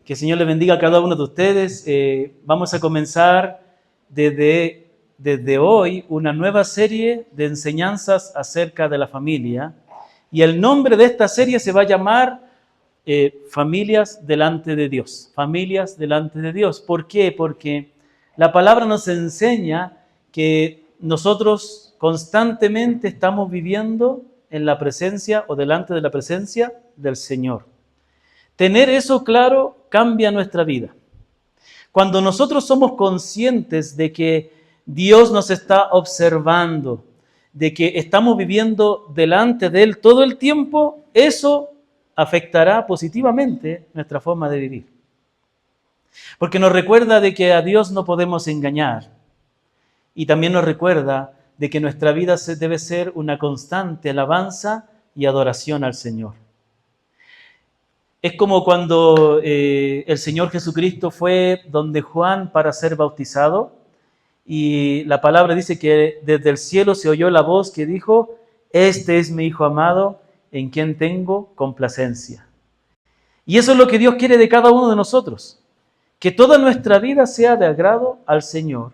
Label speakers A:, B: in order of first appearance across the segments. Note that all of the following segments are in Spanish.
A: Que el Señor le bendiga a cada uno de ustedes. Vamos a comenzar desde hoy una nueva serie de enseñanzas acerca de la familia. Y el nombre de esta serie se va a llamar Familias delante de Dios. Familias delante de Dios. ¿Por qué? Porque la palabra nos enseña que nosotros constantemente estamos viviendo en la presencia o delante de la presencia del Señor. Tener eso claro cambia nuestra vida. Cuando nosotros somos conscientes de que Dios nos está observando, de que estamos viviendo delante de Él todo el tiempo, eso afectará positivamente nuestra forma de vivir. Porque nos recuerda de que a Dios no podemos engañar. Y también nos recuerda de que nuestra vida debe ser una constante alabanza y adoración al Señor. Es como cuando el Señor Jesucristo fue donde Juan para ser bautizado, y la palabra dice que desde el cielo se oyó la voz que dijo: "Este es mi Hijo amado, en quien tengo complacencia". Y eso es lo que Dios quiere de cada uno de nosotros, que toda nuestra vida sea de agrado al Señor.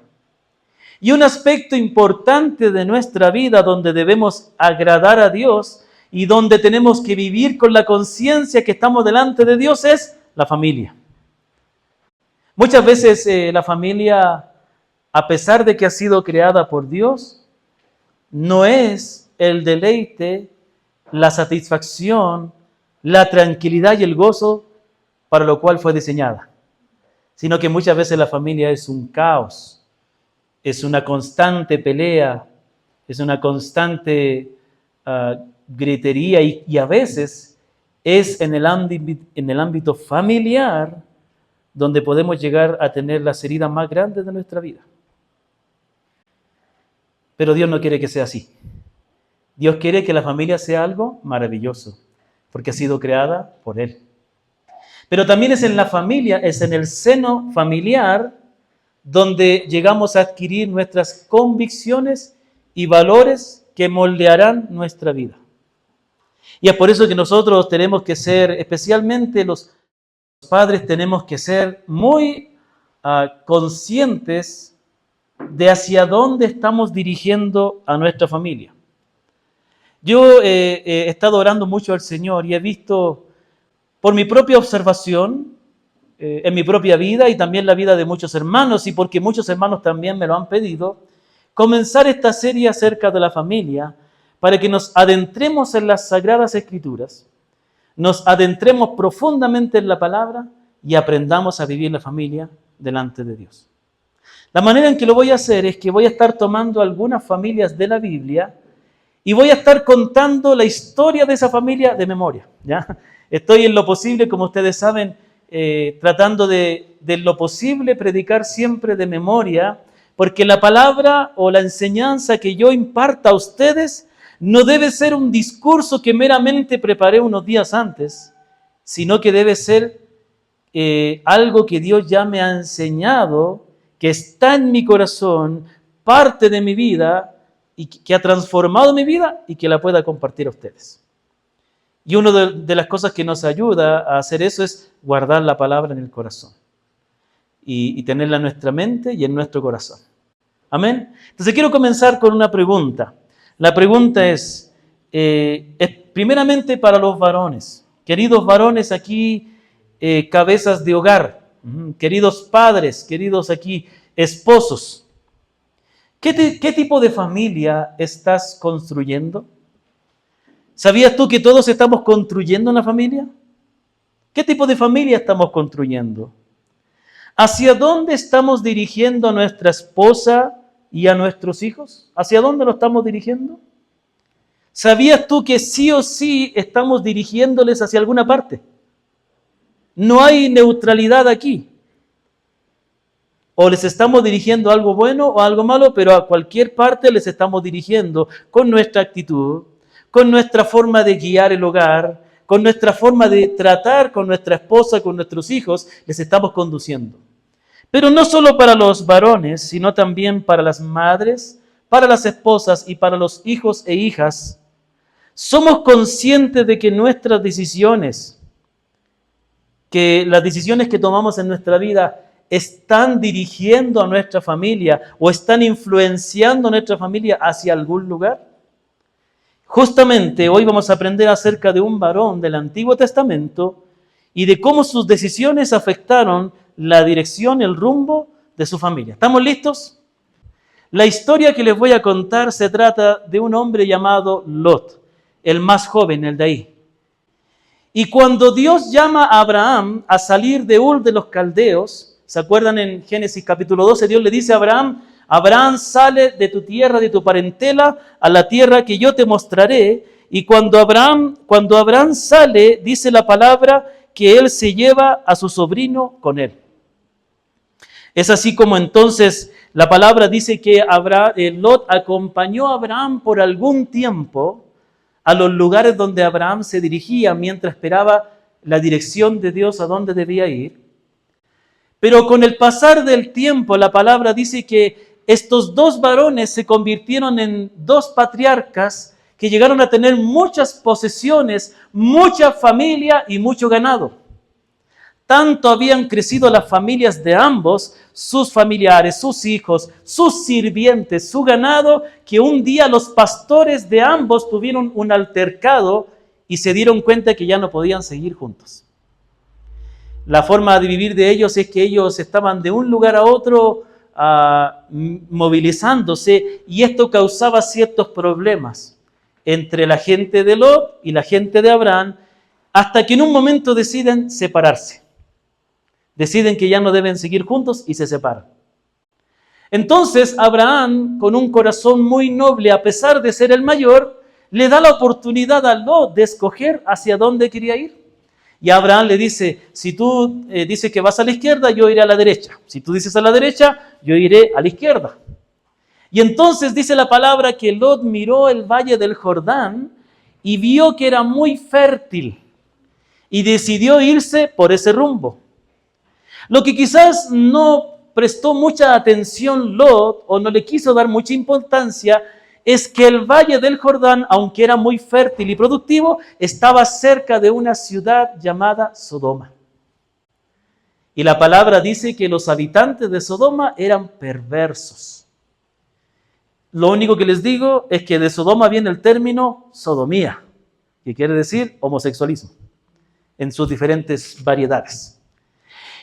A: Y un aspecto importante de nuestra vida donde debemos agradar a Dios y donde tenemos que vivir con la conciencia que estamos delante de Dios es la familia. Muchas veces la familia, a pesar de que ha sido creada por Dios, no es el deleite, la satisfacción, la tranquilidad y el gozo para lo cual fue diseñada, sino que muchas veces la familia es un caos, es una constante pelea, es una constante gritería y a veces es en el ámbito familiar donde podemos llegar a tener las heridas más grandes de nuestra vida. Pero Dios no quiere que sea así. Dios quiere que la familia sea algo maravilloso, porque ha sido creada por Él. Pero también es en la familia, es en el seno familiar donde llegamos a adquirir nuestras convicciones y valores que moldearán nuestra vida. Y es por eso que nosotros tenemos que ser, especialmente los padres, tenemos que ser muy conscientes de hacia dónde estamos dirigiendo a nuestra familia. Yo he estado orando mucho al Señor y he visto, por mi propia observación, en mi propia vida y también la vida de muchos hermanos, y porque muchos hermanos también me lo han pedido, comenzar esta serie acerca de la familia para que nos adentremos en las Sagradas Escrituras, nos adentremos profundamente en la palabra y aprendamos a vivir la familia delante de Dios. La manera en que lo voy a hacer es que voy a estar tomando algunas familias de la Biblia y voy a estar contando la historia de esa familia de memoria, ¿ya? Estoy en lo posible, como ustedes saben, tratando de lo posible predicar siempre de memoria, porque la palabra o la enseñanza que yo imparta a ustedes no debe ser un discurso que meramente preparé unos días antes, sino que debe ser algo que Dios ya me ha enseñado, que está en mi corazón, parte de mi vida, y que ha transformado mi vida y que la pueda compartir a ustedes. Y una de las cosas que nos ayuda a hacer eso es guardar la palabra en el corazón y tenerla en nuestra mente y en nuestro corazón. Amén. Entonces quiero comenzar con una pregunta. La pregunta es primeramente para los varones. Queridos varones aquí, cabezas de hogar, queridos padres, queridos aquí esposos, ¿qué tipo de familia estás construyendo? ¿Sabías tú que todos estamos construyendo una familia? ¿Qué tipo de familia estamos construyendo? ¿Hacia dónde estamos dirigiendo a nuestra esposa y a nuestros hijos? ¿Hacia dónde lo estamos dirigiendo? ¿Sabías tú que sí o sí estamos dirigiéndoles hacia alguna parte? No hay neutralidad aquí. O les estamos dirigiendo algo bueno o algo malo, pero a cualquier parte les estamos dirigiendo con nuestra actitud, con nuestra forma de guiar el hogar, con nuestra forma de tratar con nuestra esposa, con nuestros hijos, les estamos conduciendo. Pero no solo para los varones, sino también para las madres, para las esposas y para los hijos e hijas. Somos conscientes de que nuestras decisiones que las decisiones que tomamos en nuestra vida están dirigiendo a nuestra familia o están influenciando a nuestra familia hacia algún lugar? Justamente hoy vamos a aprender acerca de un varón del Antiguo Testamento y de cómo sus decisiones afectaron la dirección, el rumbo de su familia. ¿Estamos listos? La historia que les voy a contar se trata de un hombre llamado Lot, el más joven, el de ahí. Y cuando Dios llama a Abraham a salir de Ur de los Caldeos, ¿se acuerdan en Génesis capítulo 12? Dios le dice a Abraham: Abraham, sale de tu tierra, de tu parentela, a la tierra que yo te mostraré. Y cuando Abraham sale, dice la palabra que él se lleva a su sobrino con él. Es así como entonces la palabra dice que Lot acompañó a Abraham por algún tiempo a los lugares donde Abraham se dirigía mientras esperaba la dirección de Dios a dónde debía ir. Pero con el pasar del tiempo, la palabra dice que estos dos varones se convirtieron en dos patriarcas que llegaron a tener muchas posesiones, mucha familia y mucho ganado. Tanto habían crecido las familias de ambos, sus familiares, sus hijos, sus sirvientes, su ganado, que un día los pastores de ambos tuvieron un altercado y se dieron cuenta que ya no podían seguir juntos. La forma de vivir de ellos es que ellos estaban de un lugar a otro movilizándose, y esto causaba ciertos problemas entre la gente de Lot y la gente de Abraham, hasta que en un momento deciden separarse. Deciden que ya no deben seguir juntos y se separan. Entonces Abraham, con un corazón muy noble, a pesar de ser el mayor, le da la oportunidad a Lot de escoger hacia dónde quería ir. Y Abraham le dice: si tú dices que vas a la izquierda, yo iré a la derecha. Si tú dices a la derecha, yo iré a la izquierda. Y entonces dice la palabra que Lot miró el valle del Jordán y vio que era muy fértil y decidió irse por ese rumbo. Lo que quizás no prestó mucha atención Lot, o no le quiso dar mucha importancia, es que el valle del Jordán, aunque era muy fértil y productivo, estaba cerca de una ciudad llamada Sodoma. Y la palabra dice que los habitantes de Sodoma eran perversos. Lo único que les digo es que de Sodoma viene el término sodomía, que quiere decir homosexualismo, en sus diferentes variedades.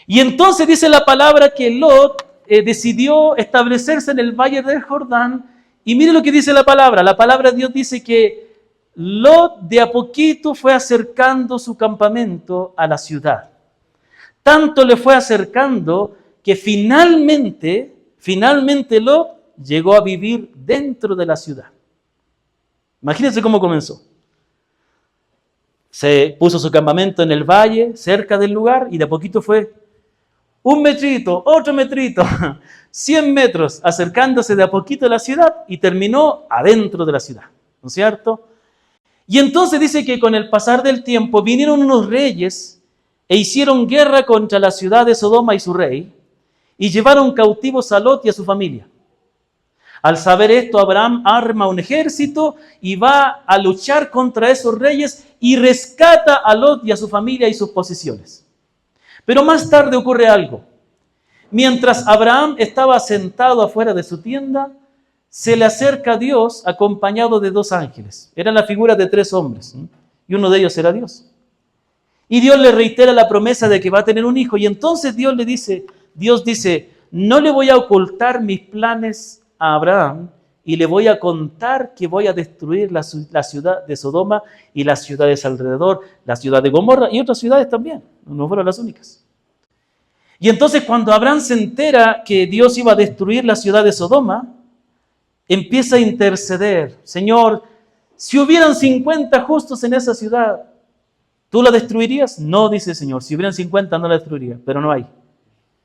A: Y entonces dice la palabra que Lot decidió establecerse en el valle del Jordán. Y mire lo que dice la palabra. La palabra de Dios dice que Lot de a poquito fue acercando su campamento a la ciudad. Tanto le fue acercando que finalmente Lot llegó a vivir dentro de la ciudad. Imagínense cómo comenzó. Se puso su campamento en el valle, cerca del lugar, y de a poquito fue un metrito, otro metrito, 100 metros, acercándose de a poquito a la ciudad, y terminó adentro de la ciudad, ¿no es cierto? Y entonces dice que con el pasar del tiempo vinieron unos reyes e hicieron guerra contra la ciudad de Sodoma y su rey, y llevaron cautivos a Lot y a su familia. Al saber esto, Abraham arma un ejército y va a luchar contra esos reyes y rescata a Lot y a su familia y sus posesiones. Pero más tarde ocurre algo. Mientras Abraham estaba sentado afuera de su tienda, se le acerca a Dios acompañado de dos ángeles. Eran la figura de tres hombres, y uno de ellos era Dios. Y Dios le reitera la promesa de que va a tener un hijo. Y entonces Dios dice, no le voy a ocultar mis planes a Abraham, y le voy a contar que voy a destruir la ciudad de Sodoma y las ciudades alrededor, la ciudad de Gomorra y otras ciudades también, no fueron las únicas. Y entonces cuando Abraham se entera que Dios iba a destruir la ciudad de Sodoma, empieza a interceder. Señor, si hubieran 50 justos en esa ciudad, ¿tú la destruirías? No, dice el Señor, si hubieran 50 no la destruiría, pero no hay.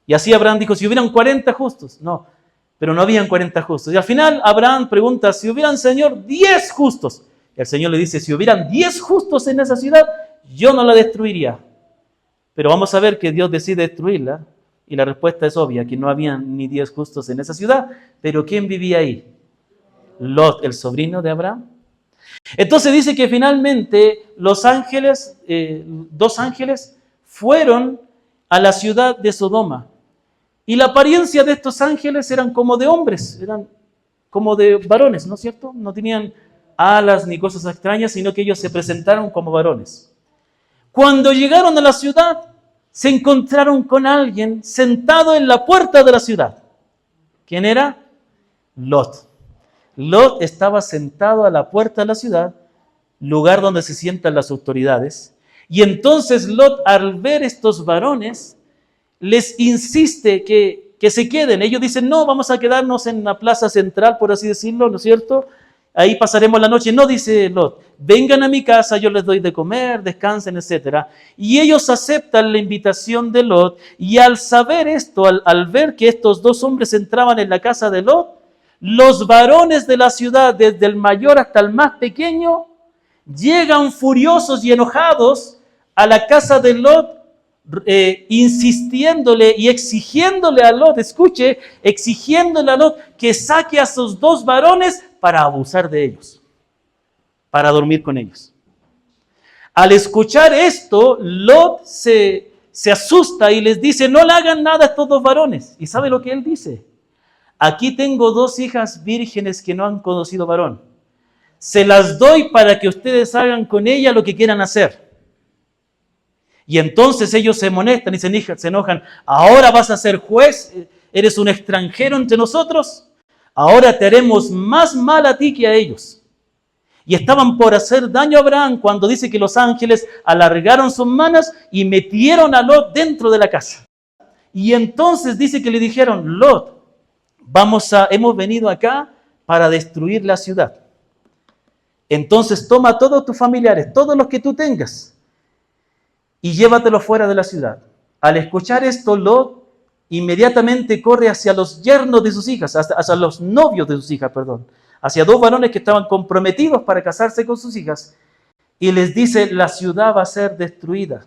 A: Y así Abraham dijo, si hubieran 40 justos, no. Pero no habían 40 justos. Y al final Abraham pregunta, si hubieran, Señor, 10 justos. Y el Señor le dice, si hubieran 10 justos en esa ciudad, yo no la destruiría. Pero vamos a ver que Dios decide destruirla. Y la respuesta es obvia, que no habían ni 10 justos en esa ciudad. Pero ¿quién vivía ahí? Lot, el sobrino de Abraham. Entonces dice que finalmente los ángeles, dos ángeles, fueron a la ciudad de Sodoma. Y la apariencia de estos ángeles eran como de hombres, eran como de varones, ¿no es cierto? No tenían alas ni cosas extrañas, sino que ellos se presentaron como varones. Cuando llegaron a la ciudad, se encontraron con alguien sentado en la puerta de la ciudad. ¿Quién era? Lot. Lot estaba sentado a la puerta de la ciudad, lugar donde se sientan las autoridades. Y entonces Lot, al ver estos varones, les insiste que se queden. Ellos dicen, no, vamos a quedarnos en la plaza central, por así decirlo, ¿no es cierto? Ahí pasaremos la noche. No, dice Lot, vengan a mi casa, yo les doy de comer, descansen, etc. Y ellos aceptan la invitación de Lot, y al saber esto, al ver que estos dos hombres entraban en la casa de Lot, los varones de la ciudad, desde el mayor hasta el más pequeño, llegan furiosos y enojados a la casa de Lot, insistiéndole y exigiéndole a Lot, escuche, exigiéndole a Lot que saque a sus dos varones para abusar de ellos, para dormir con ellos. Al escuchar esto, Lot se asusta y les dice, no le hagan nada a estos dos varones. ¿Y sabe lo que él dice? Aquí tengo dos hijas vírgenes que no han conocido varón. Se las doy para que ustedes hagan con ella lo que quieran hacer. Y entonces ellos se molestan y se enojan. Ahora vas a ser juez, eres un extranjero entre nosotros. Ahora te haremos más mal a ti que a ellos. Y estaban por hacer daño a Abraham cuando dice que los ángeles alargaron sus manos y metieron a Lot dentro de la casa. Y entonces dice que le dijeron, Lot, hemos venido acá para destruir la ciudad. Entonces toma todos tus familiares, todos los que tú tengas, y llévatelos fuera de la ciudad. Al escuchar esto, Lot inmediatamente corre hacia los yernos de sus hijas, hacia los novios de sus hijas, hacia dos varones que estaban comprometidos para casarse con sus hijas, y les dice, la ciudad va a ser destruida.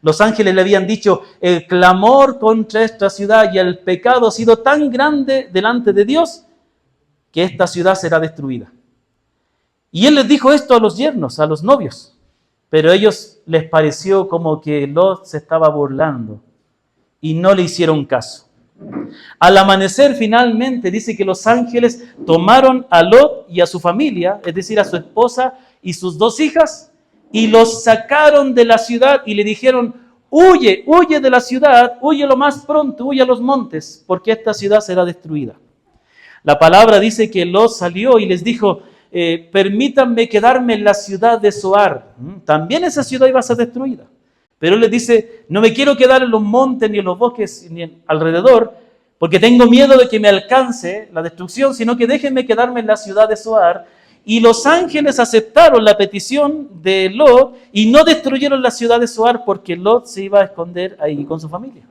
A: Los ángeles le habían dicho, el clamor contra esta ciudad y el pecado ha sido tan grande delante de Dios que esta ciudad será destruida. Y él les dijo esto a los yernos, a los novios, pero a ellos les pareció como que Lot se estaba burlando y no le hicieron caso. Al amanecer finalmente dice que los ángeles tomaron a Lot y a su familia, es decir, a su esposa y sus dos hijas, y los sacaron de la ciudad y le dijeron, huye de la ciudad, huye lo más pronto, huye a los montes, porque esta ciudad será destruida. La palabra dice que Lot salió y les dijo, permítanme quedarme en la ciudad de Zoar. También esa ciudad iba a ser destruida. Pero él les dice, no me quiero quedar en los montes, ni en los bosques, ni alrededor, porque tengo miedo de que me alcance la destrucción, sino que déjenme quedarme en la ciudad de Zoar. Y los ángeles aceptaron la petición de Lot y no destruyeron la ciudad de Zoar porque Lot se iba a esconder ahí con su familia.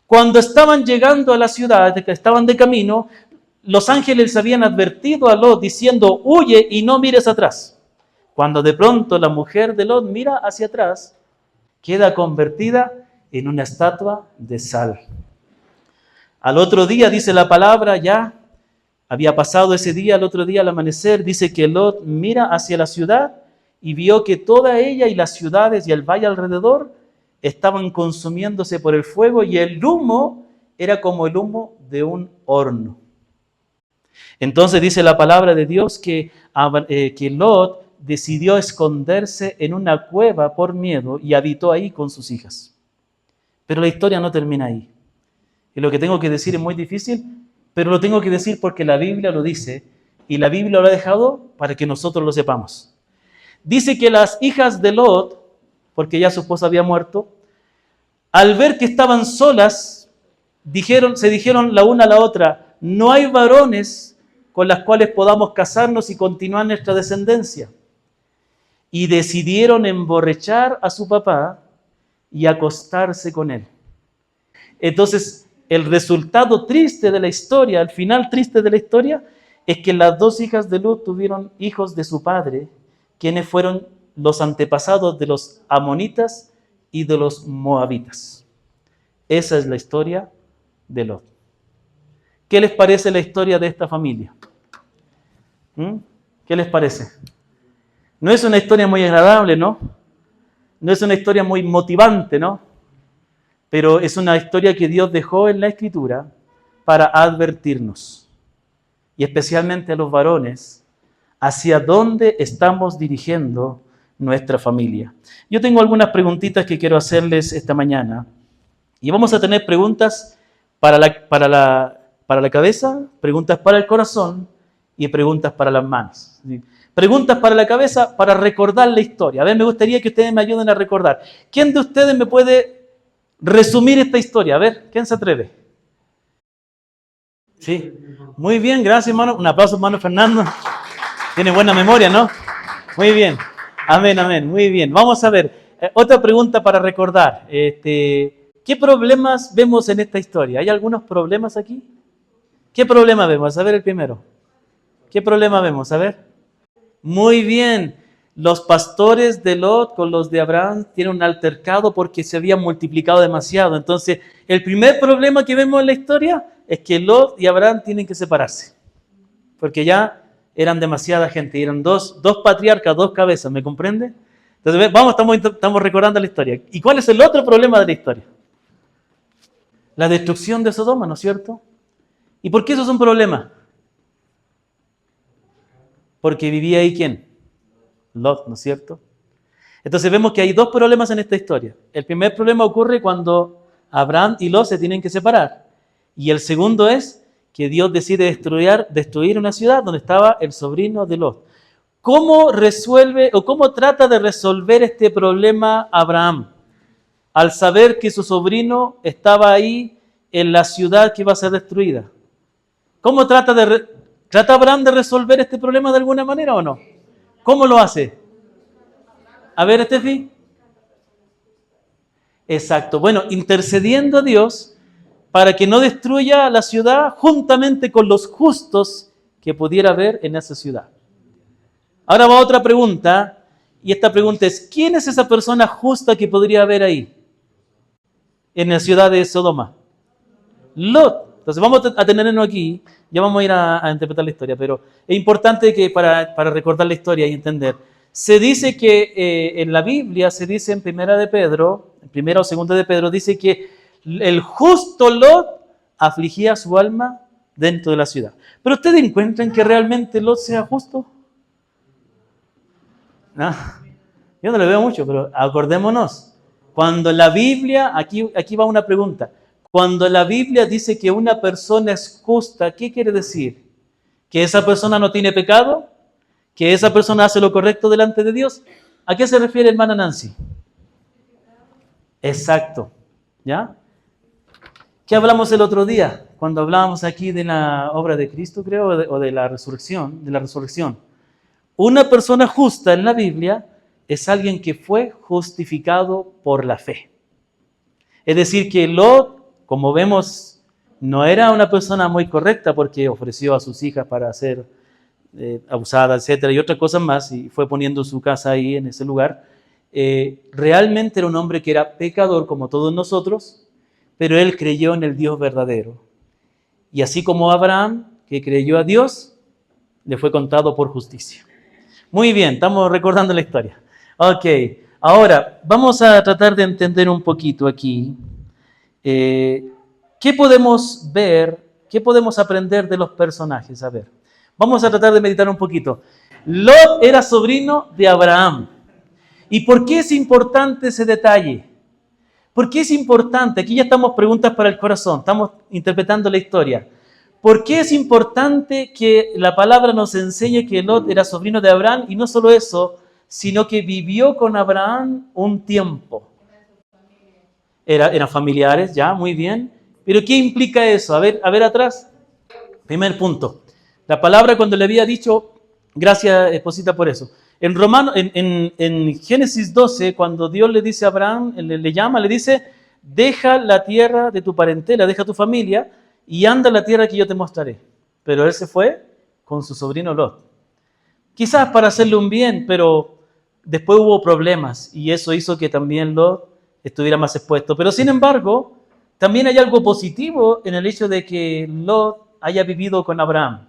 A: Cuando estaban llegando a la ciudad, estaban de camino, los ángeles habían advertido a Lot diciendo, huye y no mires atrás. Cuando de pronto la mujer de Lot mira hacia atrás, queda convertida en una estatua de sal. Al otro día, dice la palabra, ya había pasado ese día, al otro día al amanecer, dice que Lot mira hacia la ciudad y vio que toda ella y las ciudades y el valle alrededor estaban consumiéndose por el fuego y el humo era como el humo de un horno. Entonces dice la palabra de Dios que Lot decidió esconderse en una cueva por miedo y habitó ahí con sus hijas. Pero la historia no termina ahí. Y lo que tengo que decir es muy difícil, pero lo tengo que decir porque la Biblia lo dice y la Biblia lo ha dejado para que nosotros lo sepamos. Dice que las hijas de Lot, porque ya su esposa había muerto, al ver que estaban solas, se dijeron la una a la otra, no hay varones con las cuales podamos casarnos y continuar nuestra descendencia. Y decidieron emborrachar a su papá y acostarse con él. Entonces, el resultado triste de la historia, el final triste de la historia, es que las dos hijas de Lot tuvieron hijos de su padre, quienes fueron los antepasados de los amonitas y de los moabitas. Esa es la historia de Lot. ¿Qué les parece la historia de esta familia? ¿Qué les parece? No es una historia muy agradable, ¿no? No es una historia muy motivante, ¿no? pero es una historia que Dios dejó en la Escritura para advertirnos, y especialmente a los varones, hacia dónde estamos dirigiendo nuestra familia. Yo tengo algunas preguntitas que quiero hacerles esta mañana, y vamos a tener preguntas para la cabeza, preguntas para el corazón y preguntas para las manos. Preguntas para la cabeza, para recordar la historia. A ver, me gustaría que ustedes me ayuden a recordar. ¿Quién de ustedes me puede resumir esta historia? A ver, ¿quién se atreve? Sí, muy bien, gracias, hermano. Un aplauso, hermano Fernando. Tiene buena memoria, ¿no? Muy bien. Amén, amén. Muy bien. Vamos a ver. Otra pregunta para recordar. ¿Qué problemas vemos en esta historia? ¿Hay algunos problemas aquí? ¿Qué problema vemos? A ver el primero. ¿Qué problema vemos? A ver. Muy bien. Los pastores de Lot con los de Abraham tienen un altercado porque se habían multiplicado demasiado. Entonces, el primer problema que vemos en la historia es que Lot y Abraham tienen que separarse. Porque ya eran demasiada gente. Eran dos patriarcas, dos cabezas. ¿Me comprende? Entonces, vamos, estamos recordando la historia. ¿Y cuál es el otro problema de la historia? La destrucción de Sodoma, ¿no es cierto? ¿Y por qué eso es un problema? Porque vivía ahí ¿quién? Lot, ¿no es cierto? Entonces vemos que hay dos problemas en esta historia. El primer problema ocurre cuando Abraham y Lot se tienen que separar. Y el segundo es que Dios decide destruir una ciudad donde estaba el sobrino de Lot. ¿Cómo resuelve o cómo trata de resolver este problema Abraham? Al saber que su sobrino estaba ahí en la ciudad que iba a ser destruida. ¿Cómo trata Abraham de resolver este problema de alguna manera o no? ¿Cómo lo hace? A ver, Estefi. Exacto. Bueno, intercediendo a Dios para que no destruya la ciudad juntamente con los justos que pudiera haber en esa ciudad. Ahora va otra pregunta, y esta pregunta es, ¿quién es esa persona justa que podría haber ahí? En la ciudad de Sodoma. Lot. Entonces vamos a tenernos aquí, ya vamos a ir a interpretar la historia, pero es importante que para recordar la historia y entender. Se dice que en la Biblia, se dice en primera o segunda de Pedro, dice que el justo Lot afligía su alma dentro de la ciudad. ¿Pero ustedes encuentran que realmente Lot sea justo? No, yo no lo veo mucho, pero acordémonos. Cuando la Biblia, aquí va una pregunta. Cuando la Biblia dice que una persona es justa, ¿qué quiere decir? ¿Que esa persona no tiene pecado? ¿Que esa persona hace lo correcto delante de Dios? ¿A qué se refiere, hermana Nancy? Exacto. ¿Ya? ¿Qué hablamos el otro día? Cuando hablábamos aquí de la obra de Cristo, creo, o de la resurrección. Una persona justa en la Biblia es alguien que fue justificado por la fe. Es decir, que Lot, como vemos, no era una persona muy correcta porque ofreció a sus hijas para ser abusadas, etcétera, y otras cosas más, y fue poniendo su casa ahí en ese lugar. Realmente era un hombre que era pecador como todos nosotros, pero él creyó en el Dios verdadero. Y así como Abraham, que creyó a Dios, le fue contado por justicia. Muy bien, estamos recordando la historia. Ok, ahora vamos a tratar de entender un poquito aquí. ¿Qué podemos ver? ¿Qué podemos aprender de los personajes? A ver, vamos a tratar de meditar un poquito. Lot era sobrino de Abraham. ¿Y por qué es importante ese detalle? ¿Por qué es importante? Aquí ya estamos preguntas para el corazón, estamos interpretando la historia. ¿Por qué es importante que la palabra nos enseñe que Lot era sobrino de Abraham? Y no solo eso, sino que vivió con Abraham un tiempo. Eran familiares, ya, muy bien. Pero ¿qué implica eso? A ver atrás. Primer punto. La palabra cuando le había dicho, gracias Esposita por eso. En Génesis 12, cuando Dios le dice a Abraham, le llama, le dice, deja la tierra de tu parentela, deja tu familia y anda a la tierra que yo te mostraré. Pero él se fue con su sobrino Lot. Quizás para hacerle un bien, pero después hubo problemas y eso hizo que también Lot estuviera más expuesto. Pero sin embargo, también hay algo positivo en el hecho de que Lot haya vivido con Abraham.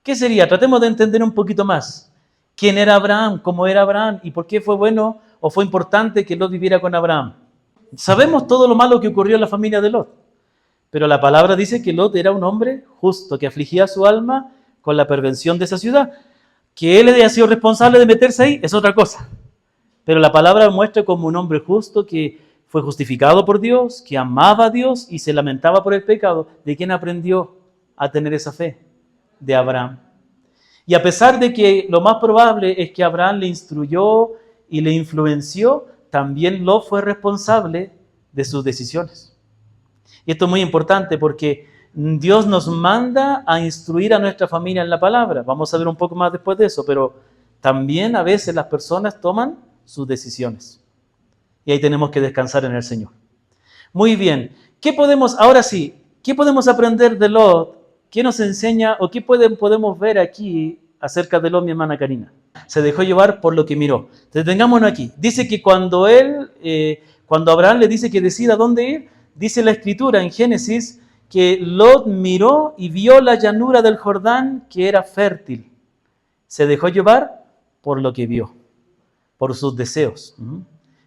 A: ¿Qué sería? Tratemos de entender un poquito más. ¿Quién era Abraham? ¿Cómo era Abraham? ¿Y por qué fue bueno o fue importante que Lot viviera con Abraham? Sabemos todo lo malo que ocurrió en la familia de Lot, pero la palabra dice que Lot era un hombre justo, que afligía su alma con la pervención de esa ciudad. Que él haya sido responsable de meterse ahí es otra cosa. Pero la palabra muestra como un hombre justo que fue justificado por Dios, que amaba a Dios y se lamentaba por el pecado. ¿De quién aprendió a tener esa fe? De Abraham. Y a pesar de que lo más probable es que Abraham le instruyó y le influenció, también Lot fue responsable de sus decisiones. Y esto es muy importante porque Dios nos manda a instruir a nuestra familia en la palabra. Vamos a ver un poco más después de eso, pero también a veces las personas toman sus decisiones. Y ahí tenemos que descansar en el Señor. Muy bien. Ahora sí, qué podemos aprender de Lot? ¿Qué nos enseña o qué podemos ver aquí acerca de Lot, mi hermana Karina? Se dejó llevar por lo que miró. Detengámonos aquí. Dice que cuando Abraham le dice que decida dónde ir, dice la Escritura en Génesis que Lot miró y vio la llanura del Jordán que era fértil. Se dejó llevar por lo que vio, por sus deseos.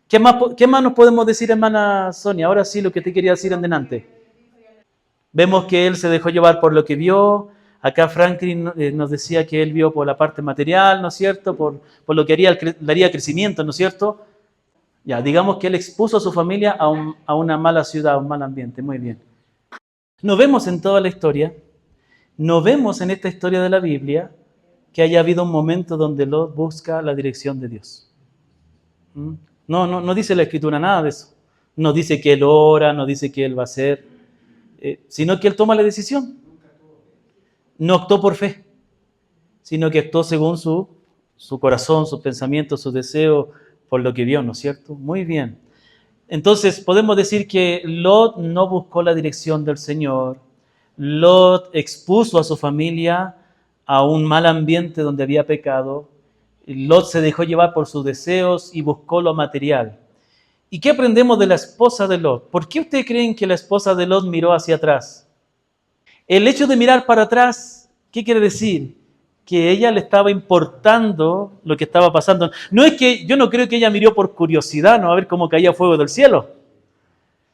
A: ¿Qué más nos podemos decir, hermana Sonia? Ahora sí, lo que te quería decir en delante. Vemos que él se dejó llevar por lo que vio. Acá Franklin nos decía que él vio por la parte material, ¿no es cierto? Por lo que daría crecimiento, ¿no es cierto? Ya, digamos que él expuso a su familia a una mala ciudad, a un mal ambiente. Muy bien. No vemos en toda la historia, no vemos en esta historia de la Biblia que haya habido un momento donde Lot busca la dirección de Dios. No dice la Escritura nada de eso. No dice que él ora, no dice que él va a hacer, sino que él toma la decisión. No actuó por fe, sino que actuó según su corazón, sus pensamientos, sus deseos, por lo que vio, ¿no es cierto? Muy bien. Entonces podemos decir que Lot no buscó la dirección del Señor. Lot expuso a su familia a un mal ambiente donde había pecado. Lot se dejó llevar por sus deseos y buscó lo material. ¿Y qué aprendemos de la esposa de Lot? ¿Por qué ustedes creen que la esposa de Lot miró hacia atrás? El hecho de mirar para atrás, ¿qué quiere decir? Que ella le estaba importando lo que estaba pasando. Yo no creo que ella miró por curiosidad, no a ver cómo caía fuego del cielo,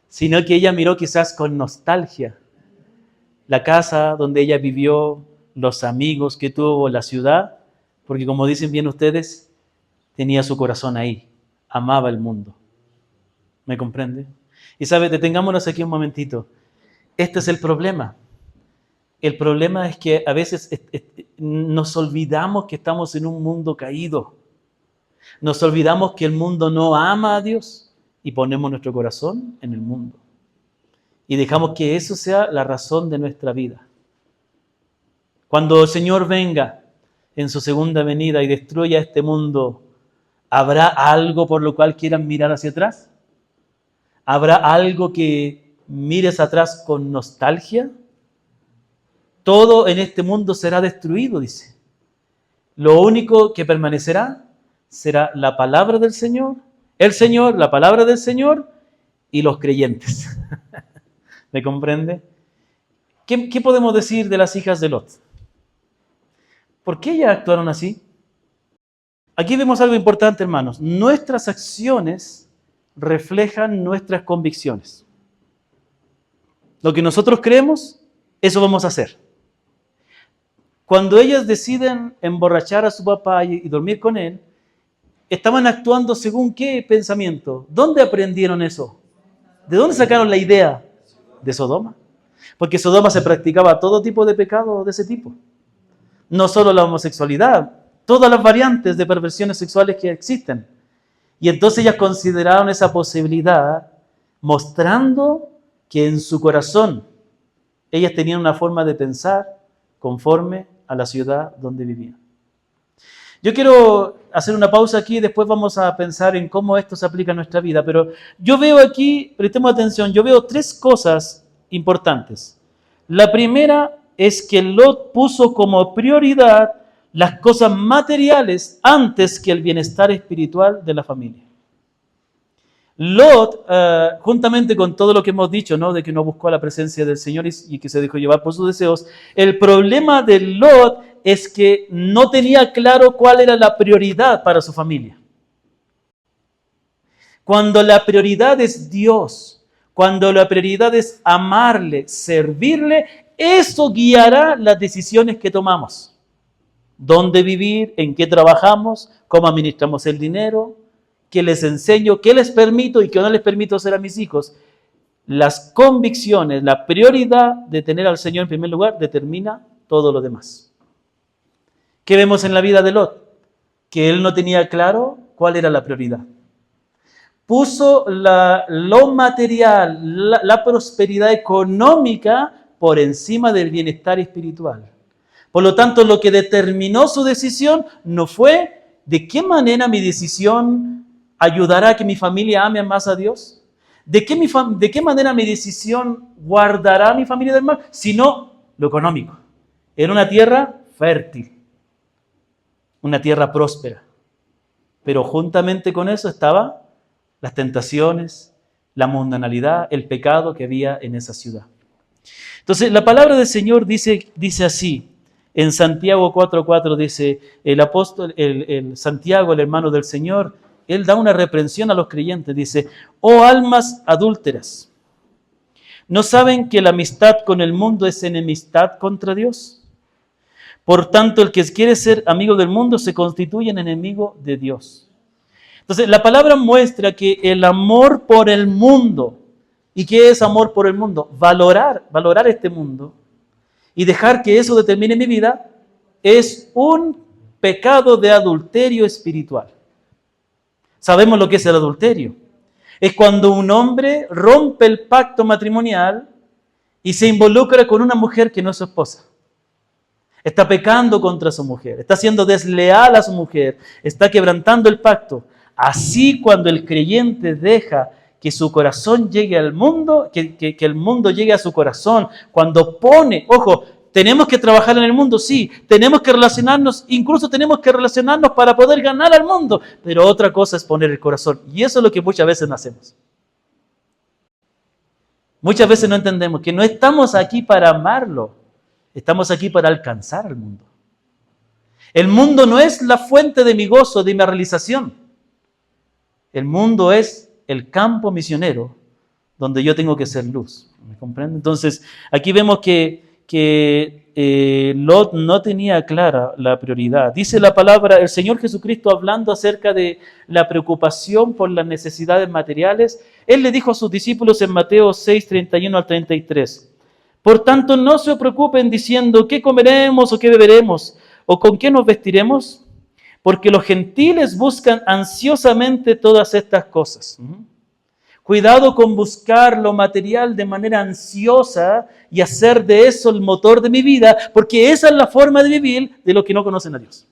A: sino que ella miró quizás con nostalgia. La casa donde ella vivió, los amigos que tuvo, la ciudad, porque como dicen bien ustedes, tenía su corazón ahí, amaba el mundo. ¿Me comprende? Y sabe, detengámonos aquí un momentito. Este es el problema. El problema es que a veces nos olvidamos que estamos en un mundo caído. Nos olvidamos que el mundo no ama a Dios y ponemos nuestro corazón en el mundo. Y dejamos que eso sea la razón de nuestra vida. Cuando el Señor venga en su segunda venida y destruya este mundo, ¿habrá algo por lo cual quieran mirar hacia atrás? ¿Habrá algo que mires atrás con nostalgia? Todo en este mundo será destruido, dice. Lo único que permanecerá será la palabra del Señor, el Señor, la palabra del Señor y los creyentes. ¿Me comprende? ¿Qué podemos decir de las hijas de Lot? ¿Por qué ellas actuaron así? Aquí vemos algo importante, hermanos. Nuestras acciones reflejan nuestras convicciones. Lo que nosotros creemos, eso vamos a hacer. Cuando ellas deciden emborrachar a su papá y dormir con él, estaban actuando según qué pensamiento. ¿Dónde aprendieron eso? ¿De dónde sacaron la idea? De Sodoma. Porque en Sodoma se practicaba todo tipo de pecado de ese tipo. No solo la homosexualidad, todas las variantes de perversiones sexuales que existen. Y entonces ellas consideraron esa posibilidad, mostrando que en su corazón ellas tenían una forma de pensar conforme a la ciudad donde vivían. Yo quiero hacer una pausa aquí y después vamos a pensar en cómo esto se aplica a nuestra vida, pero yo veo aquí, prestemos atención, yo veo tres cosas importantes. La primera es que Lot puso como prioridad las cosas materiales antes que el bienestar espiritual de la familia. Lot, juntamente con todo lo que hemos dicho, ¿no? De que no buscó la presencia del Señor y que se dejó llevar por sus deseos, el problema de Lot es que no tenía claro cuál era la prioridad para su familia. Cuando la prioridad es Dios, cuando la prioridad es amarle, servirle, eso guiará las decisiones que tomamos. Dónde vivir, en qué trabajamos, cómo administramos el dinero, qué les enseño, qué les permito y qué no les permito hacer a mis hijos. Las convicciones, la prioridad de tener al Señor en primer lugar determina todo lo demás. ¿Qué vemos en la vida de Lot? Que él no tenía claro cuál era la prioridad. Puso lo material, la prosperidad económica por encima del bienestar espiritual. Por lo tanto, lo que determinó su decisión no fue de qué manera mi decisión ayudará a que mi familia ame más a Dios, de qué manera mi decisión guardará a mi familia del mal, sino lo económico. Era una tierra fértil, una tierra próspera. Pero juntamente con eso estaban las tentaciones, la mundanalidad, el pecado que había en esa ciudad. Entonces, la palabra del Señor dice así, en Santiago 4:4 dice, el apóstol, el Santiago, el hermano del Señor, él da una reprensión a los creyentes, dice, oh almas adúlteras, ¿no saben que la amistad con el mundo es enemistad contra Dios? Por tanto, el que quiere ser amigo del mundo se constituye en enemigo de Dios. Entonces, la palabra muestra que el amor por el mundo, ¿y qué es amor por el mundo? Valorar este mundo y dejar que eso determine mi vida, es un pecado de adulterio espiritual. Sabemos lo que es el adulterio. Es cuando un hombre rompe el pacto matrimonial y se involucra con una mujer que no es su esposa. Está pecando contra su mujer, está siendo desleal a su mujer, está quebrantando el pacto. Así, cuando el creyente deja que su corazón llegue al mundo, que el mundo llegue a su corazón, cuando pone, ojo, tenemos que trabajar en el mundo, sí, tenemos que relacionarnos, incluso tenemos que relacionarnos para poder ganar al mundo, pero otra cosa es poner el corazón, y eso es lo que muchas veces no hacemos. Muchas veces no entendemos que no estamos aquí para amarlo, estamos aquí para alcanzar al mundo. El mundo no es la fuente de mi gozo, de mi realización. El mundo es el campo misionero donde yo tengo que ser luz. ¿Me comprende? Entonces, aquí vemos que Lot no tenía clara la prioridad. Dice la palabra, el Señor Jesucristo hablando acerca de la preocupación por las necesidades materiales, Él le dijo a sus discípulos en Mateo 6, 31 al 33, por tanto, no se preocupen diciendo qué comeremos o qué beberemos o con qué nos vestiremos, porque los gentiles buscan ansiosamente todas estas cosas. Cuidado con buscar lo material de manera ansiosa y hacer de eso el motor de mi vida, porque esa es la forma de vivir de los que no conocen a Dios.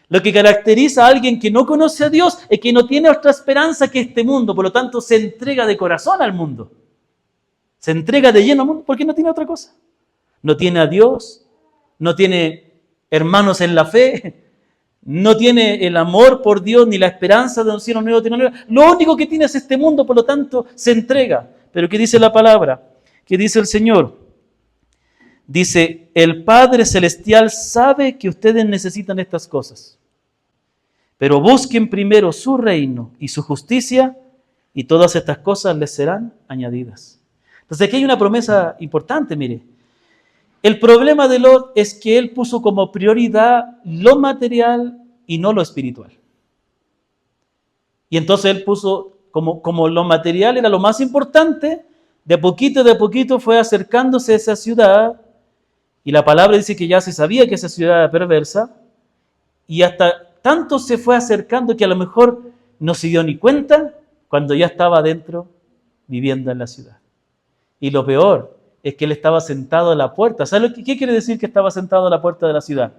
A: Lo que caracteriza a alguien que no conoce a Dios es que no tiene otra esperanza que este mundo, por lo tanto se entrega de corazón al mundo. Se entrega de lleno al mundo porque no tiene otra cosa. No tiene a Dios, no tiene hermanos en la fe, no tiene el amor por Dios ni la esperanza de un cielo nuevo. Lo único que tiene es este mundo, por lo tanto se entrega. Pero ¿qué dice la palabra? ¿Qué dice el Señor? Dice, el Padre Celestial sabe que ustedes necesitan estas cosas, pero busquen primero su reino y su justicia y todas estas cosas les serán añadidas. Entonces aquí hay una promesa importante, mire. El problema de Lot es que él puso como prioridad lo material y no lo espiritual. Y entonces él puso, como lo material era lo más importante, de a poquito fue acercándose a esa ciudad, y la palabra dice que ya se sabía que esa ciudad era perversa, y hasta tanto se fue acercando que a lo mejor no se dio ni cuenta cuando ya estaba adentro viviendo en la ciudad. Y lo peor es que él estaba sentado a la puerta. ¿Sabe qué quiere decir que estaba sentado a la puerta de la ciudad?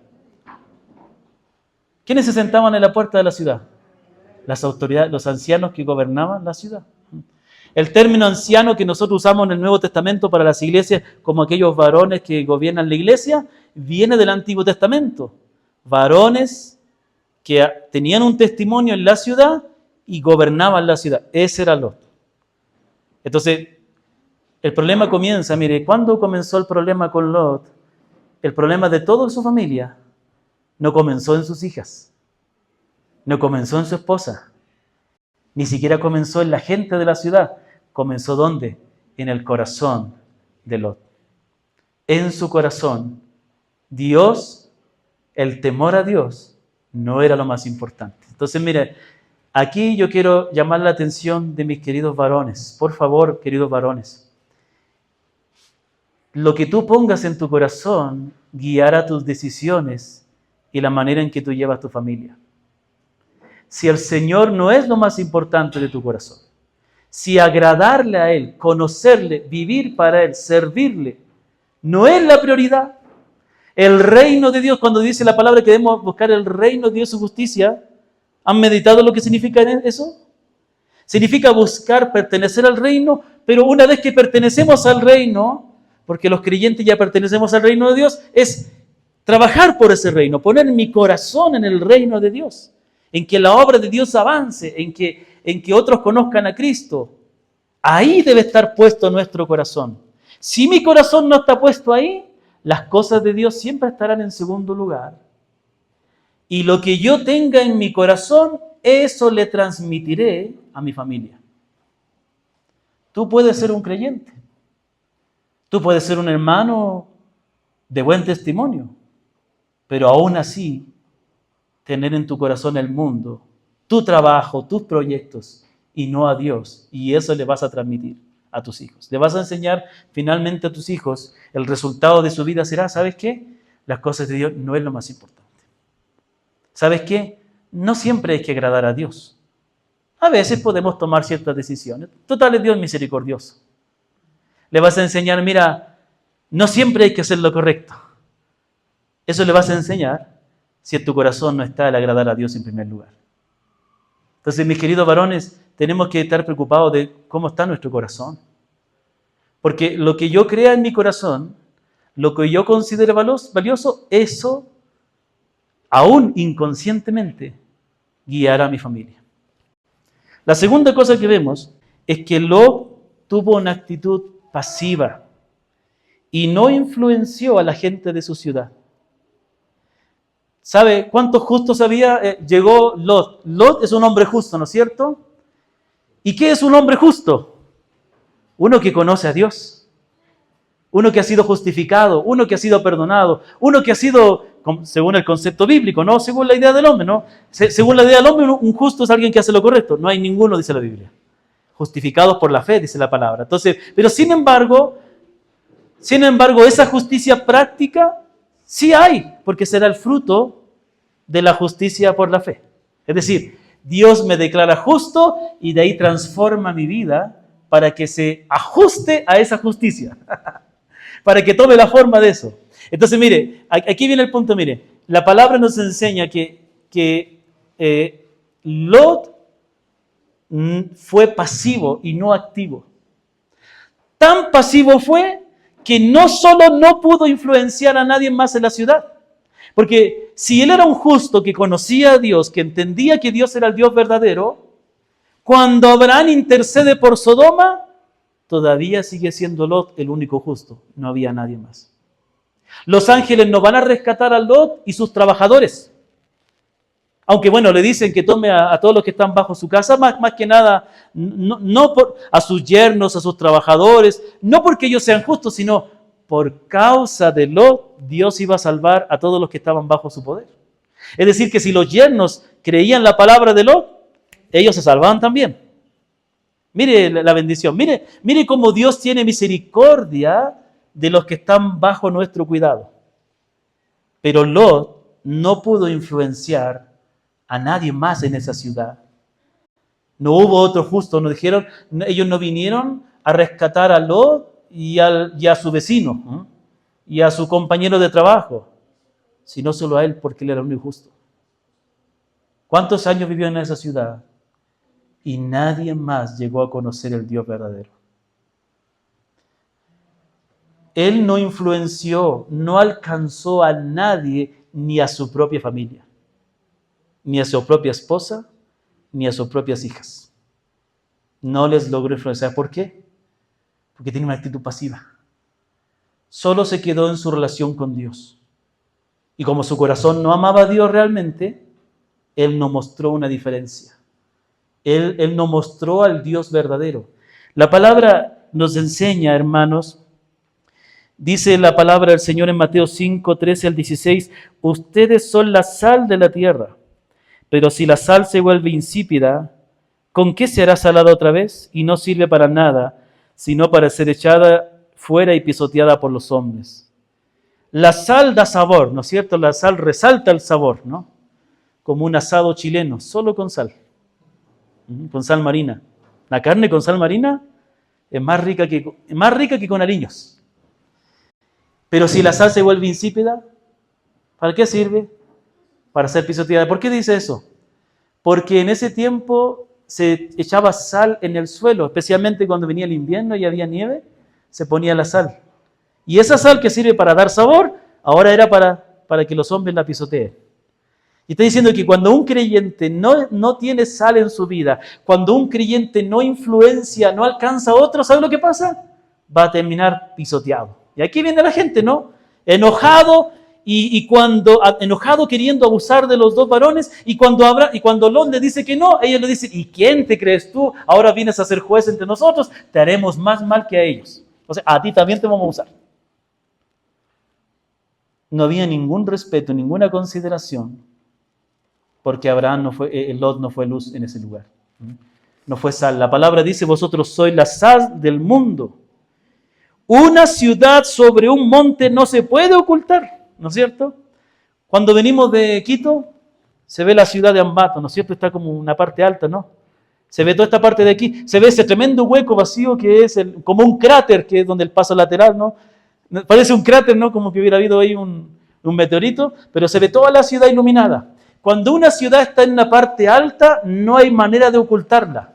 A: ¿Quiénes se sentaban en la puerta de la ciudad? Las autoridades, los ancianos que gobernaban la ciudad. El término anciano que nosotros usamos en el Nuevo Testamento para las iglesias como aquellos varones que gobiernan la iglesia, viene del Antiguo Testamento. Varones que tenían un testimonio en la ciudad y gobernaban la ciudad. Ese era Lot. Entonces, el problema comienza, mire, ¿cuándo comenzó el problema con Lot? El problema de toda su familia no comenzó en sus hijas, no comenzó en su esposa, Ni siquiera comenzó en la gente de la ciudad. ¿Comenzó dónde? En el corazón de Lot. En su corazón, Dios, el temor a Dios, no era lo más importante. Entonces, mire, aquí yo quiero llamar la atención de mis queridos varones. Por favor, queridos varones. Lo que tú pongas en tu corazón guiará tus decisiones y la manera en que tú llevas tu familia. Si el Señor no es lo más importante de tu corazón, si agradarle a Él, conocerle, vivir para Él, servirle, no es la prioridad, el reino de Dios, cuando dice la palabra que debemos buscar el reino de Dios y su justicia, ¿han meditado lo que significa eso? Significa buscar pertenecer al reino, pero una vez que pertenecemos al reino, porque los creyentes ya pertenecemos al reino de Dios, es trabajar por ese reino, poner mi corazón en el reino de Dios, en que la obra de Dios avance, en que otros conozcan a Cristo. Ahí debe estar puesto nuestro corazón. Si mi corazón no está puesto ahí, las cosas de Dios siempre estarán en segundo lugar. Y lo que yo tenga en mi corazón, eso le transmitiré a mi familia. Tú puedes ser un creyente. Tú puedes ser un hermano de buen testimonio. Pero aún así, tener en tu corazón el mundo, tu trabajo, tus proyectos, y no a Dios. Y eso le vas a transmitir a tus hijos. Le vas a enseñar finalmente a tus hijos, el resultado de su vida será, ¿sabes qué? Las cosas de Dios no es lo más importante. ¿Sabes qué? No siempre hay que agradar a Dios. A veces podemos tomar ciertas decisiones. Total, es Dios misericordioso. Le vas a enseñar, mira, no siempre hay que hacer lo correcto. Eso le vas a enseñar si en tu corazón no está el agradar a Dios en primer lugar. Entonces, mis queridos varones, tenemos que estar preocupados de cómo está nuestro corazón. Porque lo que yo crea en mi corazón, lo que yo considero valioso, eso, aún inconscientemente, guiará a mi familia. La segunda cosa que vemos es que Lot tuvo una actitud pasiva y no influenció a la gente de su ciudad. ¿Sabe cuántos justos había? Llegó Lot. Lot es un hombre justo, ¿no es cierto? ¿Y qué es un hombre justo? Uno que conoce a Dios. Uno que ha sido justificado. Uno que ha sido perdonado. Uno que ha sido, según el concepto bíblico, no según la idea del hombre, ¿no? Según la idea del hombre, un justo es alguien que hace lo correcto. No hay ninguno, dice la Biblia. Justificados por la fe, dice la palabra. Entonces, pero sin embargo, esa justicia práctica sí hay, porque será el fruto de la justicia por la fe. Es decir, Dios me declara justo y de ahí transforma mi vida para que se ajuste a esa justicia, para que tome la forma de eso. Entonces, mire, aquí viene el punto, mire, la palabra nos enseña que Lot fue pasivo y no activo. Tan pasivo fue que no solo no pudo influenciar a nadie más en la ciudad, porque si él era un justo que conocía a Dios, que entendía que Dios era el Dios verdadero, cuando Abraham intercede por Sodoma, todavía sigue siendo Lot el único justo, no había nadie más. Los ángeles no van a rescatar a Lot y sus trabajadores, aunque bueno, le dicen que tome a todos los que están bajo su casa, más que nada, a sus yernos, a sus trabajadores, no porque ellos sean justos, sino por causa de Lot, Dios iba a salvar a todos los que estaban bajo su poder. Es decir, que si los yernos creían la palabra de Lot, ellos se salvaban también. Mire la bendición, mire cómo Dios tiene misericordia de los que están bajo nuestro cuidado. Pero Lot no pudo influenciar a nadie más en esa ciudad. No hubo otro justo, ellos no vinieron a rescatar a Lot y a su vecino, y a su compañero de trabajo, sino solo a él, porque él era muy justo. ¿Cuántos años vivió en esa ciudad? Y nadie más llegó a conocer el Dios verdadero. Él no influenció, no alcanzó a nadie, ni a su propia familia, ni a su propia esposa, ni a sus propias hijas. No les logró influenciar. ¿Por qué? Porque tiene una actitud pasiva. Solo se quedó en su relación con Dios. Y como su corazón no amaba a Dios realmente, él no mostró una diferencia. Él nos mostró al Dios verdadero. La palabra nos enseña, hermanos, dice la palabra del Señor en Mateo 5, 13 al 16, ustedes son la sal de la tierra, pero si la sal se vuelve insípida, ¿con qué se hará salada otra vez? Y no sirve para nada, sino para ser echada fuera y pisoteada por los hombres. La sal da sabor, ¿no es cierto? La sal resalta el sabor, ¿no? Como un asado chileno, solo con sal marina. La carne con sal marina es más rica que con aliños. Pero si la sal se vuelve insípida, ¿para qué sirve? Para ser pisoteada. ¿Por qué dice eso? Porque en ese tiempo se echaba sal en el suelo, especialmente cuando venía el invierno y había nieve, se ponía la sal. Y esa sal que sirve para dar sabor, ahora era para que los hombres la pisoteen. Y está diciendo que cuando un creyente no tiene sal en su vida, cuando un creyente no influencia, no alcanza a otros, ¿sabe lo que pasa? Va a terminar pisoteado. Y aquí viene la gente, ¿no? Enojado enojado queriendo abusar de los dos varones, y cuando Lot le dice que no, ellos le dicen, ¿y quién te crees tú? Ahora vienes a ser juez entre nosotros, te haremos más mal que a ellos. O sea, a ti también te vamos a usar. No había ningún respeto, ninguna consideración, porque Lot no fue luz en ese lugar. No fue sal. La palabra dice, vosotros sois la sal del mundo. Una ciudad sobre un monte no se puede ocultar, ¿no es cierto? Cuando venimos de Quito, se ve la ciudad de Ambato, ¿no es cierto? Está como una parte alta, ¿no? Se ve toda esta parte de aquí, se ve ese tremendo hueco vacío que es como un cráter, que es donde el paso lateral, ¿no? Parece un cráter, ¿no? Como que hubiera habido ahí un meteorito, pero se ve toda la ciudad iluminada. Cuando una ciudad está en una parte alta, no hay manera de ocultarla.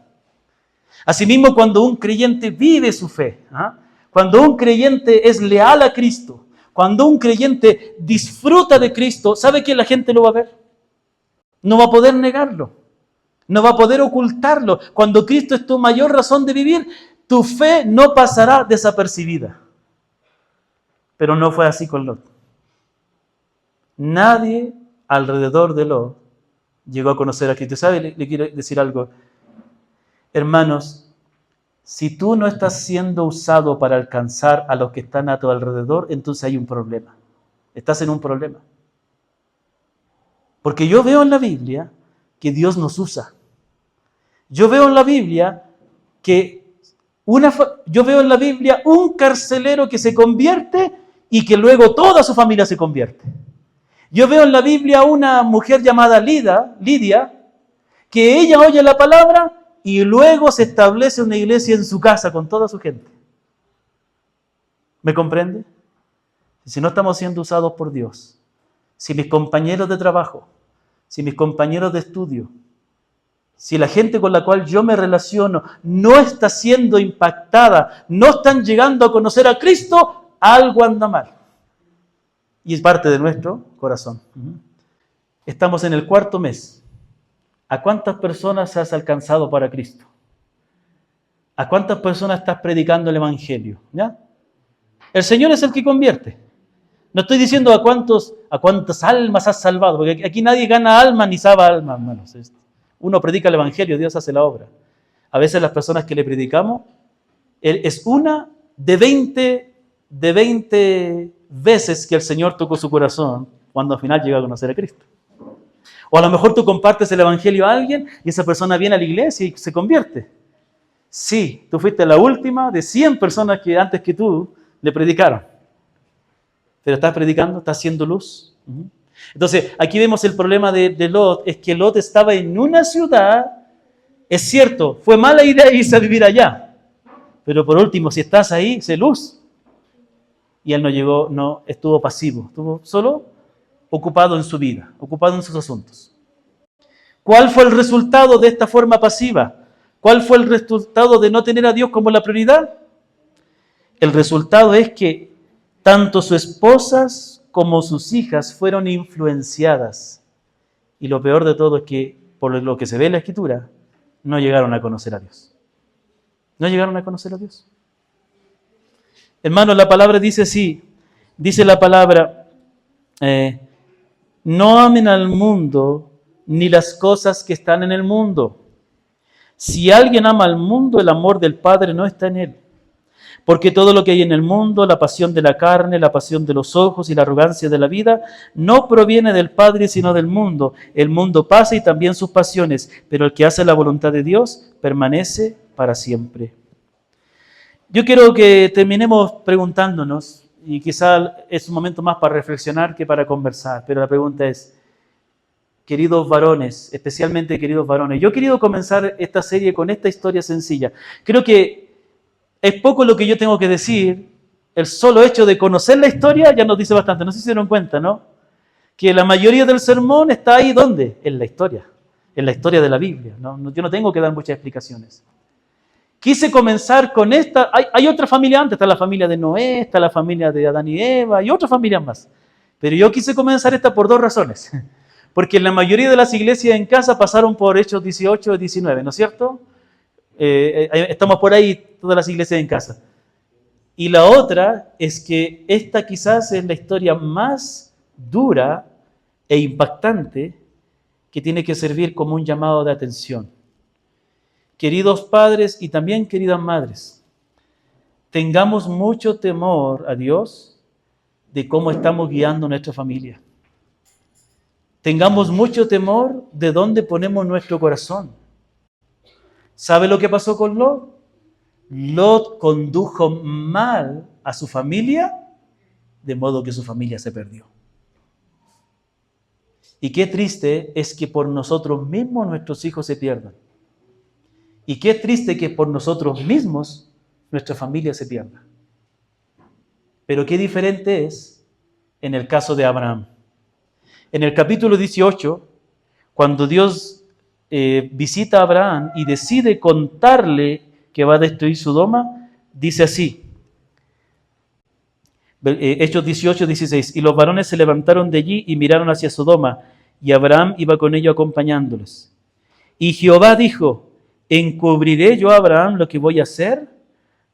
A: Asimismo, cuando un creyente vive su fe, cuando un creyente es leal a Cristo, cuando un creyente disfruta de Cristo, ¿sabe que la gente lo va a ver? No va a poder negarlo, no va a poder ocultarlo. Cuando Cristo es tu mayor razón de vivir, tu fe no pasará desapercibida. Pero no fue así con Lot. Nadie alrededor de Lot llegó a conocer a Cristo. ¿Sabe? Le quiero decir algo. Hermanos, si tú no estás siendo usado para alcanzar a los que están a tu alrededor, entonces hay un problema. Estás en un problema. Porque yo veo en la Biblia que Dios nos usa. Yo veo en la Biblia un carcelero que se convierte y que luego toda su familia se convierte. Yo veo en la Biblia una mujer llamada Lidia, que ella oye la palabra y luego se establece una iglesia en su casa con toda su gente. ¿Me comprende? Si no estamos siendo usados por Dios, si mis compañeros de trabajo, si mis compañeros de estudio, si la gente con la cual yo me relaciono no está siendo impactada, no están llegando a conocer a Cristo, algo anda mal. Y es parte de nuestro corazón. Estamos en el 4º mes. ¿A cuántas personas has alcanzado para Cristo? ¿A cuántas personas estás predicando el Evangelio? ¿Ya? El Señor es el que convierte. No estoy diciendo a cuántas almas has salvado, porque aquí nadie gana almas ni salva almas, hermanos. Uno predica el Evangelio, Dios hace la obra. A veces las personas que le predicamos, es una de 20 veces que el Señor tocó su corazón cuando al final llega a conocer a Cristo. O a lo mejor tú compartes el Evangelio a alguien y esa persona viene a la iglesia y se convierte. Sí, tú fuiste la última de 100 personas que antes que tú le predicaron. Pero estás predicando, estás haciendo luz. Entonces, aquí vemos el problema de Lot, es que Lot estaba en una ciudad, es cierto, fue mala idea irse a vivir allá, pero por último, si estás ahí, sé luz. Y él no estuvo pasivo, estuvo solo ocupado en su vida, ocupado en sus asuntos. ¿Cuál fue el resultado de esta forma pasiva? ¿Cuál fue el resultado de no tener a Dios como la prioridad? El resultado es que tanto sus esposas como sus hijas fueron influenciadas. Y lo peor de todo es que, por lo que se ve en la Escritura, no llegaron a conocer a Dios. No llegaron a conocer a Dios. Hermanos, la palabra dice así, dice la palabra, no amen al mundo ni las cosas que están en el mundo. Si alguien ama al mundo, el amor del Padre no está en él. Porque todo lo que hay en el mundo, la pasión de la carne, la pasión de los ojos y la arrogancia de la vida, no proviene del Padre sino del mundo. El mundo pasa y también sus pasiones, pero el que hace la voluntad de Dios permanece para siempre. Yo quiero que terminemos preguntándonos, y quizá es un momento más para reflexionar que para conversar, pero la pregunta es, queridos varones, especialmente queridos varones, yo he querido comenzar esta serie con esta historia sencilla. Creo que es poco lo que yo tengo que decir, el solo hecho de conocer la historia ya nos dice bastante, no sé si se dieron cuenta, ¿no? Que la mayoría del sermón está ahí, ¿dónde? En la historia de la Biblia, ¿no? Yo no tengo que dar muchas explicaciones. Quise comenzar con esta, hay otra familia antes, está la familia de Noé, está la familia de Adán y Eva y otras familias más. Pero yo quise comenzar esta por dos razones. Porque la mayoría de las iglesias en casa pasaron por Hechos 18 y 19, ¿no es cierto? Estamos por ahí todas las iglesias en casa. Y la otra es que esta quizás es la historia más dura e impactante que tiene que servir como un llamado de atención. Queridos padres y también queridas madres, tengamos mucho temor a Dios de cómo estamos guiando nuestra familia. Tengamos mucho temor de dónde ponemos nuestro corazón. ¿Sabe lo que pasó con Lot? Lot condujo mal a su familia, de modo que su familia se perdió. Y qué triste es que por nosotros mismos nuestros hijos se pierdan. Y qué triste que por nosotros mismos nuestra familia se pierda. Pero qué diferente es en el caso de Abraham. En el capítulo 18, cuando Dios visita a Abraham y decide contarle que va a destruir Sodoma, dice así, Hechos 18, 16, y los varones se levantaron de allí y miraron hacia Sodoma, y Abraham iba con ellos acompañándoles. Y Jehová dijo, ¿encubriré yo a Abraham lo que voy a hacer?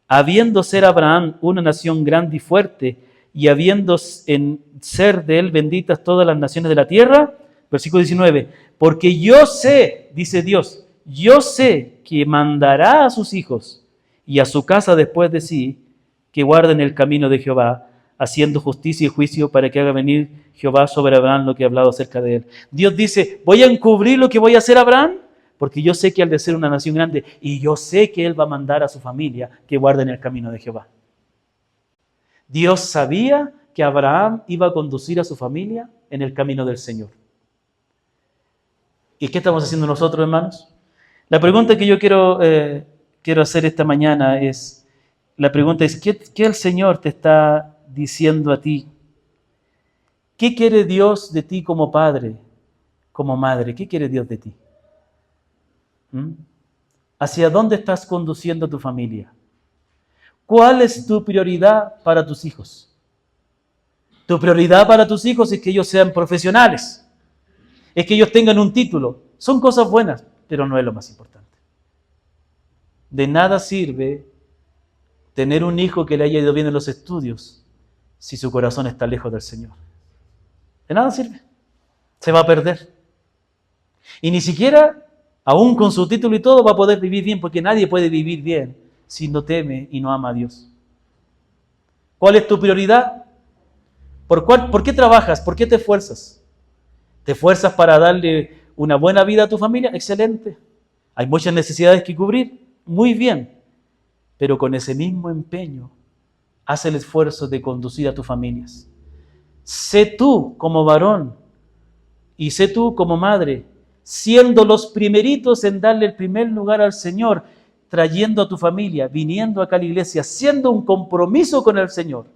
A: Habiendo ser Abraham una nación grande y fuerte, y habiendo en ser de él benditas todas las naciones de la tierra, versículo 19, porque yo sé, dice Dios, yo sé que mandará a sus hijos y a su casa después de sí, que guarden el camino de Jehová, haciendo justicia y juicio para que haga venir Jehová sobre Abraham lo que ha hablado acerca de él. Dios dice, voy a encubrir lo que voy a hacer a Abraham, porque yo sé que él de ser una nación grande, y yo sé que él va a mandar a su familia que guarden el camino de Jehová. Dios sabía que Abraham iba a conducir a su familia en el camino del Señor. ¿Y qué estamos haciendo nosotros, hermanos? La pregunta que yo quiero hacer esta mañana es, ¿qué el Señor te está diciendo a ti? ¿Qué quiere Dios de ti como padre, como madre? ¿Qué quiere Dios de ti? ¿Hacia dónde estás conduciendo tu familia? ¿Cuál es tu prioridad para tus hijos? Tu prioridad para tus hijos es que ellos sean profesionales, es que ellos tengan un título. Son cosas buenas, pero no es lo más importante. De nada sirve tener un hijo que le haya ido bien en los estudios si su corazón está lejos del Señor. De nada sirve. Se va a perder. Y ni siquiera, aún con su título y todo, va a poder vivir bien, porque nadie puede vivir bien si no teme y no ama a Dios. ¿Cuál es tu prioridad? ¿Por qué trabajas? ¿Por qué te esfuerzas? ¿Te esfuerzas para darle una buena vida a tu familia? Excelente. Hay muchas necesidades que cubrir. Muy bien. Pero con ese mismo empeño, haz el esfuerzo de conducir a tus familias. Sé tú como varón y sé tú como madre, siendo los primeritos en darle el primer lugar al Señor, trayendo a tu familia, viniendo acá a la iglesia, haciendo un compromiso con el Señor,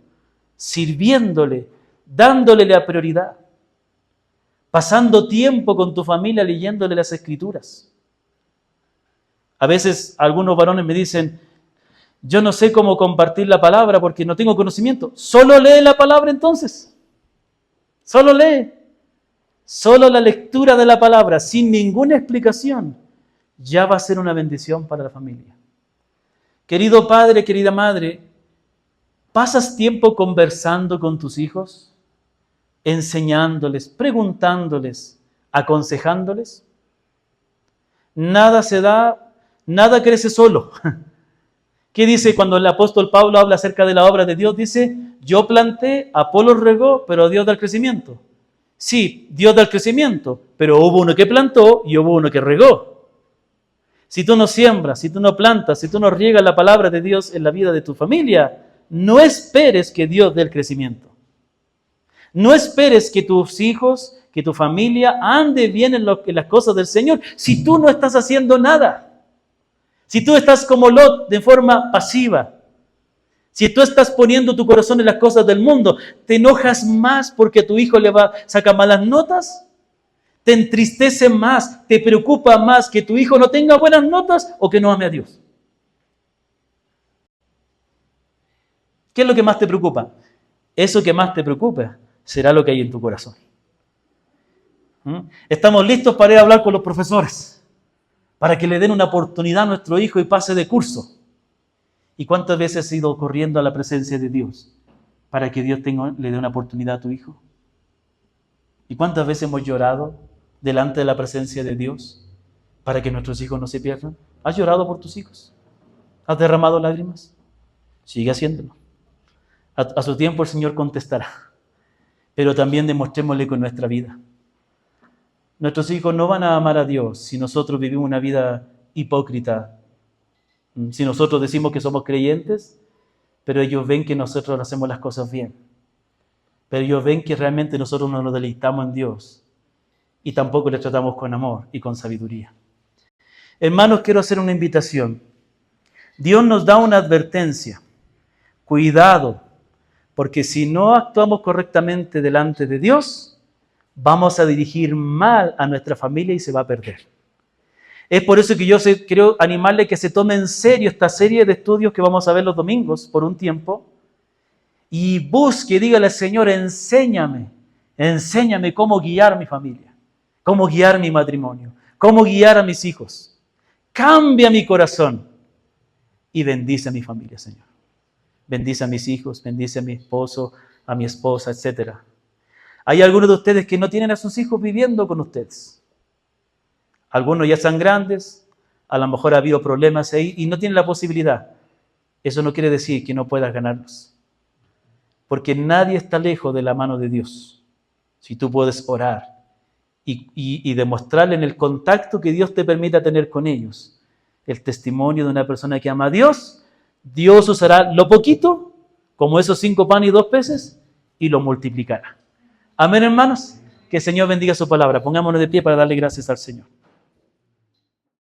A: sirviéndole, dándole la prioridad, pasando tiempo con tu familia leyéndole las Escrituras. A veces algunos varones me dicen, yo no sé cómo compartir la palabra porque no tengo conocimiento. Solo lee la palabra entonces. Solo lee. Solo la lectura de la palabra, sin ninguna explicación, ya va a ser una bendición para la familia. Querido padre, querida madre, ¿pasas tiempo conversando con tus hijos? Enseñándoles, preguntándoles, aconsejándoles. Nada se da Nada crece solo. ¿Qué dice cuando el apóstol Pablo habla acerca de la obra de Dios? Dice, yo planté, Apolo regó, pero Dios da el crecimiento. Sí, Dios da el crecimiento, pero hubo uno que plantó y hubo uno que regó. Si tú no siembras, si tú no plantas, si tú no riegas la palabra de Dios en la vida de tu familia, no esperes que Dios dé el crecimiento. No esperes que tus hijos, que tu familia ande bien en las cosas del Señor si tú no estás haciendo nada. Si tú estás como Lot de forma pasiva, si tú estás poniendo tu corazón en las cosas del mundo, te enojas más porque tu hijo saca malas notas, te entristece más, te preocupa más que tu hijo no tenga buenas notas o que no ame a Dios. ¿Qué es lo que más te preocupa? Eso que más te preocupa será lo que hay en tu corazón. Estamos listos para ir a hablar con los profesores, para que le den una oportunidad a nuestro hijo y pase de curso. ¿Y cuántas veces has ido corriendo a la presencia de Dios para que Dios le dé una oportunidad a tu hijo? ¿Y cuántas veces hemos llorado delante de la presencia de Dios para que nuestros hijos no se pierdan? ¿Has llorado por tus hijos? ¿Has derramado lágrimas? Sigue haciéndolo. A su tiempo el Señor contestará. Pero también demostrémosle con nuestra vida. Nuestros hijos no van a amar a Dios si nosotros vivimos una vida hipócrita. Si nosotros decimos que somos creyentes, pero ellos ven que nosotros hacemos las cosas bien. Pero ellos ven que realmente nosotros no nos deleitamos en Dios y tampoco les tratamos con amor y con sabiduría. Hermanos, quiero hacer una invitación. Dios nos da una advertencia. Cuidado, porque si no actuamos correctamente delante de Dios, vamos a dirigir mal a nuestra familia y se va a perder. Es por eso que yo quiero animarle que se tome en serio esta serie de estudios que vamos a ver los domingos por un tiempo y busque, dígale al Señor, enséñame cómo guiar a mi familia, cómo guiar mi matrimonio, cómo guiar a mis hijos. Cambia mi corazón y bendice a mi familia, Señor. Bendice a mis hijos, bendice a mi esposo, a mi esposa, etc. Hay algunos de ustedes que no tienen a sus hijos viviendo con ustedes. Algunos ya están grandes, a lo mejor ha habido problemas ahí y no tienen la posibilidad. Eso no quiere decir que no puedas ganarlos. Porque nadie está lejos de la mano de Dios. Si tú puedes orar y demostrarle en el contacto que Dios te permita tener con ellos el testimonio de una persona que ama a Dios, Dios usará lo poquito, como esos 5 panes y 2 peces, y lo multiplicará. Amén, hermanos. Que el Señor bendiga su palabra. Pongámonos de pie para darle gracias al Señor.